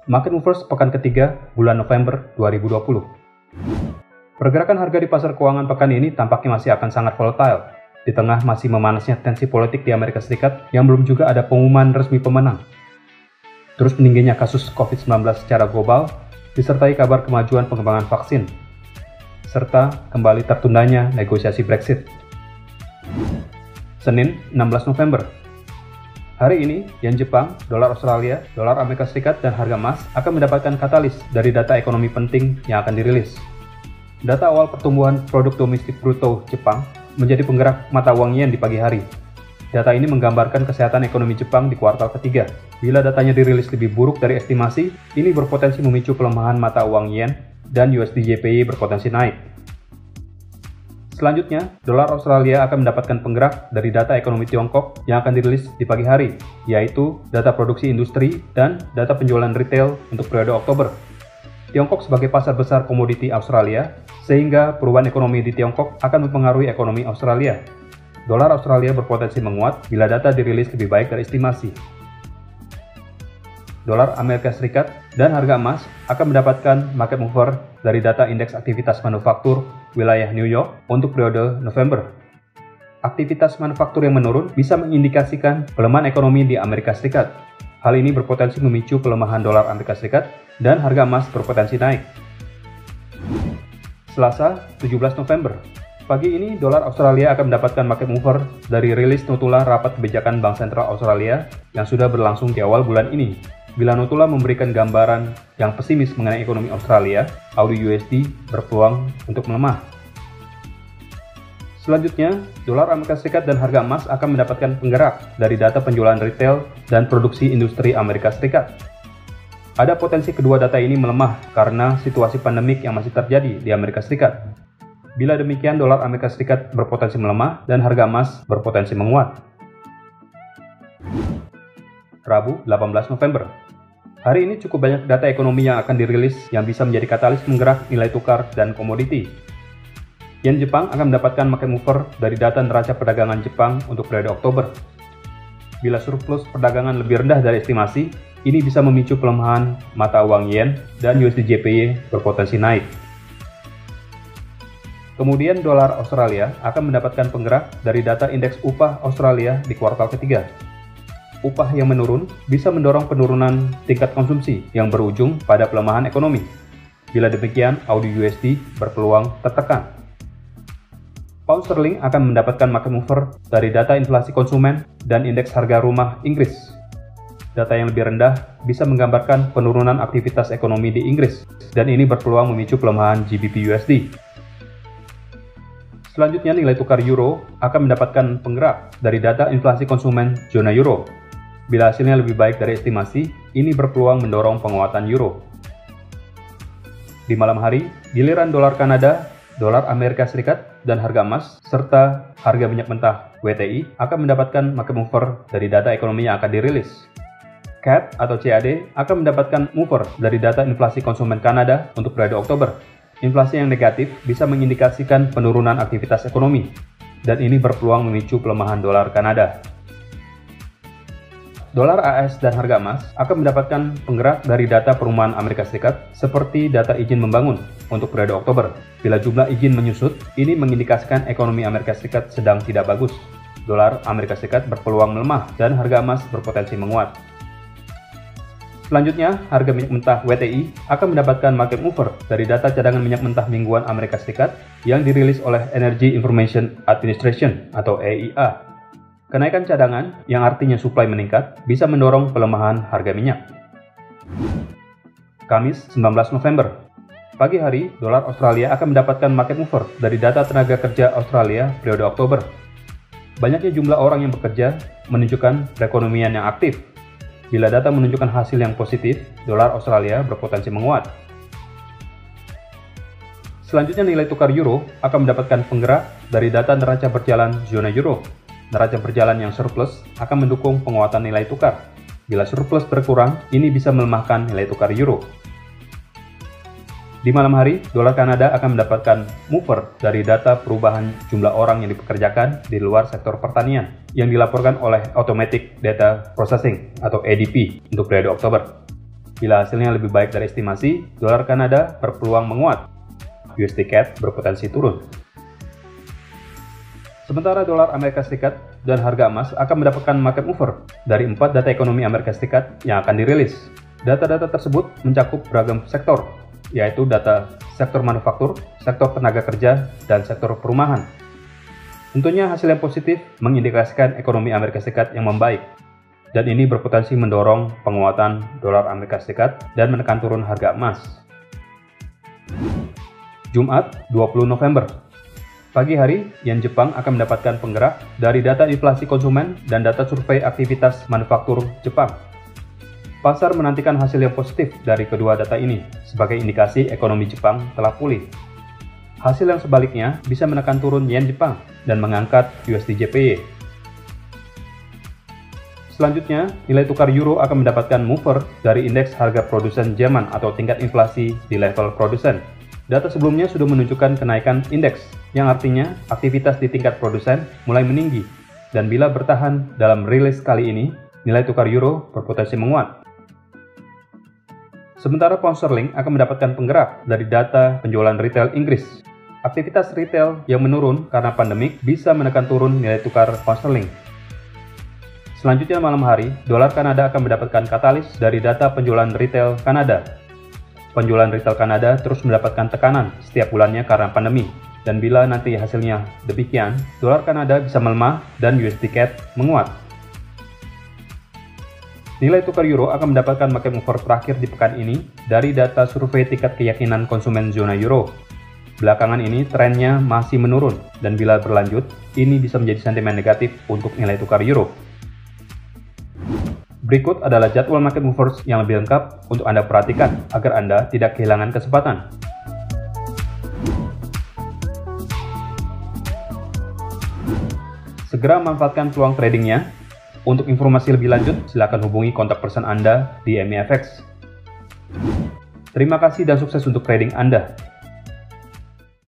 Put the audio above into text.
Market Movers pekan ketiga bulan November 2020. Pergerakan harga di pasar keuangan pekan ini tampaknya masih akan sangat volatile, di tengah masih memanasnya tensi politik di Amerika Serikat yang belum juga ada pengumuman resmi pemenang. Terus meningginya kasus COVID-19 secara global, disertai kabar kemajuan pengembangan vaksin, serta kembali tertundanya negosiasi Brexit. Senin, 16 November. Hari ini, yen Jepang, dolar Australia, dolar Amerika Serikat, dan harga emas akan mendapatkan katalis dari data ekonomi penting yang akan dirilis. Data awal pertumbuhan produk domestik bruto Jepang menjadi penggerak mata uang yen di pagi hari. Data ini menggambarkan kesehatan ekonomi Jepang di kuartal ketiga. Bila datanya dirilis lebih buruk dari estimasi, ini berpotensi memicu pelemahan mata uang yen dan USD JPY berpotensi naik. Selanjutnya, dolar Australia akan mendapatkan penggerak dari data ekonomi Tiongkok yang akan dirilis di pagi hari, yaitu data produksi industri dan data penjualan retail untuk periode Oktober. Tiongkok sebagai pasar besar komoditi Australia, sehingga perubahan ekonomi di Tiongkok akan mempengaruhi ekonomi Australia. Dolar Australia berpotensi menguat bila data dirilis lebih baik dari estimasi. Dolar Amerika Serikat dan harga emas akan mendapatkan market mover dari data indeks aktivitas manufaktur wilayah New York untuk periode November. Aktivitas manufaktur yang menurun bisa mengindikasikan pelemahan ekonomi di Amerika Serikat. Hal ini berpotensi memicu pelemahan dolar Amerika Serikat dan harga emas berpotensi naik. Selasa, 17 November. Pagi ini, dolar Australia akan mendapatkan market mover dari rilis notula rapat kebijakan Bank Sentral Australia yang sudah berlangsung di awal bulan ini. Bila notula memberikan gambaran yang pesimis mengenai ekonomi Australia, AUD/USD berpeluang untuk melemah. Selanjutnya, dolar Amerika Serikat dan harga emas akan mendapatkan penggerak dari data penjualan retail dan produksi industri Amerika Serikat. Ada potensi kedua data ini melemah karena situasi pandemik yang masih terjadi di Amerika Serikat. Bila demikian, dolar Amerika Serikat berpotensi melemah dan harga emas berpotensi menguat. Rabu, 18 November. Hari ini cukup banyak data ekonomi yang akan dirilis yang bisa menjadi katalis penggerak nilai tukar dan komoditi. Yen Jepang akan mendapatkan market mover dari data neraca perdagangan Jepang untuk periode Oktober. Bila surplus perdagangan lebih rendah dari estimasi, ini bisa memicu pelemahan mata uang yen dan USD JPY berpotensi naik. Kemudian dolar Australia akan mendapatkan penggerak dari data indeks upah Australia di kuartal ketiga. Upah yang menurun bisa mendorong penurunan tingkat konsumsi yang berujung pada pelemahan ekonomi. Bila demikian, AUD/USD berpeluang tertekan. Pound sterling akan mendapatkan market mover dari data inflasi konsumen dan indeks harga rumah Inggris. Data yang lebih rendah bisa menggambarkan penurunan aktivitas ekonomi di Inggris, dan ini berpeluang memicu pelemahan GBP/USD. Selanjutnya, nilai tukar euro akan mendapatkan penggerak dari data inflasi konsumen zona euro. Bila hasilnya lebih baik dari estimasi, ini berpeluang mendorong penguatan euro. Di malam hari, giliran dolar Kanada, dolar Amerika Serikat, dan harga emas, serta harga minyak mentah WTI akan mendapatkan market mover dari data ekonomi yang akan dirilis. CAD atau CAD akan mendapatkan mover dari data inflasi konsumen Kanada untuk periode Oktober. Inflasi yang negatif bisa mengindikasikan penurunan aktivitas ekonomi, dan ini berpeluang memicu pelemahan dolar Kanada. Dolar AS dan harga emas akan mendapatkan penggerak dari data perumahan Amerika Serikat seperti data izin membangun untuk periode Oktober. Bila jumlah izin menyusut, ini mengindikasikan ekonomi Amerika Serikat sedang tidak bagus. Dolar Amerika Serikat berpeluang melemah dan harga emas berpotensi menguat. Selanjutnya, harga minyak mentah WTI akan mendapatkan market mover dari data cadangan minyak mentah mingguan Amerika Serikat yang dirilis oleh Energy Information Administration atau EIA. Kenaikan cadangan, yang artinya suplai meningkat, bisa mendorong pelemahan harga minyak. Kamis, 19 November. Pagi hari, dolar Australia akan mendapatkan market mover dari data tenaga kerja Australia periode Oktober. Banyaknya jumlah orang yang bekerja menunjukkan perekonomian yang aktif. Bila data menunjukkan hasil yang positif, dolar Australia berpotensi menguat. Selanjutnya, nilai tukar euro akan mendapatkan penggerak dari data neraca berjalan zona euro. Neraca berjalan yang surplus akan mendukung penguatan nilai tukar. Bila surplus berkurang, ini bisa melemahkan nilai tukar euro. Di malam hari, dolar Kanada akan mendapatkan mover dari data perubahan jumlah orang yang dipekerjakan di luar sektor pertanian yang dilaporkan oleh Automatic Data Processing atau ADP untuk periode Oktober. Bila hasilnya lebih baik dari estimasi, dolar Kanada berpeluang menguat. USD CAD berpotensi turun. Sementara dolar Amerika Serikat dan harga emas akan mendapatkan market mover dari 4 data ekonomi Amerika Serikat yang akan dirilis. Data-data tersebut mencakup beragam sektor, yaitu data sektor manufaktur, sektor tenaga kerja, dan sektor perumahan. Tentunya hasil yang positif mengindikasikan ekonomi Amerika Serikat yang membaik, dan ini berpotensi mendorong penguatan dolar Amerika Serikat dan menekan turun harga emas. Jumat, 20 November. Pagi hari, yen Jepang akan mendapatkan penggerak dari data inflasi konsumen dan data survei aktivitas manufaktur Jepang. Pasar menantikan hasil yang positif dari kedua data ini sebagai indikasi ekonomi Jepang telah pulih. Hasil yang sebaliknya bisa menekan turun yen Jepang dan mengangkat USD JPY. Selanjutnya, nilai tukar euro akan mendapatkan mover dari indeks harga produsen Jerman atau tingkat inflasi di level produsen. Data sebelumnya sudah menunjukkan kenaikan indeks, yang artinya aktivitas di tingkat produsen mulai meninggi. Dan bila bertahan dalam rilis kali ini, nilai tukar euro berpotensi menguat. Sementara pound sterling akan mendapatkan penggerak dari data penjualan retail Inggris. Aktivitas retail yang menurun karena pandemik bisa menekan turun nilai tukar pound sterling. Selanjutnya malam hari, dolar Kanada akan mendapatkan katalis dari data penjualan retail Kanada. Penjualan retail Kanada terus mendapatkan tekanan setiap bulannya karena pandemi. Dan bila nanti hasilnya demikian, dolar Kanada bisa melemah dan USD CAD menguat. Nilai tukar euro akan mendapatkan market mover terakhir di pekan ini dari data survei tingkat keyakinan konsumen zona euro. Belakangan ini trennya masih menurun, dan bila berlanjut, ini bisa menjadi sentimen negatif untuk nilai tukar euro. Berikut adalah jadwal market movers yang lebih lengkap untuk Anda perhatikan agar Anda tidak kehilangan kesempatan. Segera manfaatkan peluang tradingnya. Untuk informasi lebih lanjut, silakan hubungi kontak person Anda di MEFX. Terima kasih dan sukses untuk trading Anda.